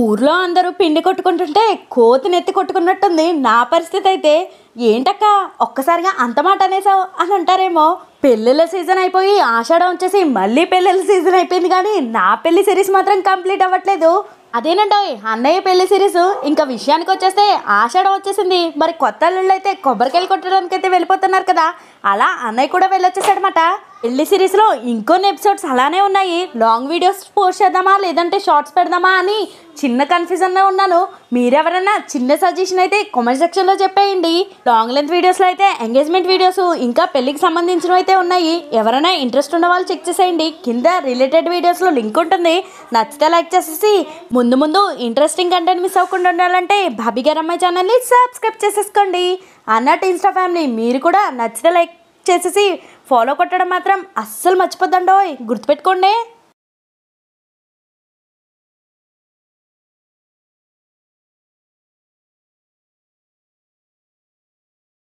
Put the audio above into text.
ఊర్లో అందరూ పిండి కొట్టుకుంటుంటే కోతి నెత్తి కొట్టుకున్నట్టుంది నా పరిస్థితి అయితే. ఏంటక్క ఒక్కసారిగా అంత మాట అనేసావు అని అంటారేమో. పెళ్ళిళ్ళ సీజన్ అయిపోయి ఆషాఢం వచ్చేసి మళ్ళీ పెళ్ళిళ్ళ సీజన్ అయిపోయింది, కానీ నా పెళ్లి సిరీస్ మాత్రం కంప్లీట్ అవ్వట్లేదు. అదేనంటోయ్ అన్నయ్య పెళ్లి సిరీస్ ఇంకా విషయానికి వచ్చేస్తే ఆషాఢం వచ్చేసింది. మరి కొత్త అల్లుళ్ళు అయితే కొబ్బరికాయలు కొట్టడానికి అయితే వెళ్ళిపోతున్నారు కదా, అలా అన్నయ్య కూడా వెళ్ళొచ్చేసాడనమాట. పెళ్లి సిరీస్లో ఇంకొన్ని ఎపిసోడ్స్ అలానే ఉన్నాయి. లాంగ్ వీడియోస్ పోస్ట్ చేద్దామా లేదంటే షార్ట్స్ పెడదామా అని చిన్న కన్ఫ్యూజన్లో ఉన్నాను. మీరెవరన్నా చిన్న సజెషన్ అయితే కామెంట్ సెక్షన్లో చెప్పేయండి. లాంగ్ లెంత్ వీడియోస్లో అయితే ఎంగేజ్మెంట్ వీడియోస్ ఇంకా పెళ్లికి సంబంధించినవి అయితే ఉన్నాయి. ఎవరైనా ఇంట్రెస్ట్ ఉన్న వాళ్ళు చెక్ చేసేయండి. కింద రిలేటెడ్ వీడియోస్లో లింక్ ఉంటుంది. నచ్చితే లైక్ చేసేసి ముందు ముందు ఇంట్రెస్టింగ్ కంటెంట్ మిస్ అవ్వకుండా ఉండాలంటే భాబీ గారు అమ్మాయి ఛానల్ని సబ్స్క్రైబ్ చేసేసుకోండి. అన్నట్టు ఇన్స్టా ఫ్యామిలీ మీరు కూడా నచ్చితే లైక్ చేసేసి ఫాలో కొట్టడం మాత్రం అస్సలు మర్చిపోద్దండోయ్, గుర్తుపెట్టుకోండి.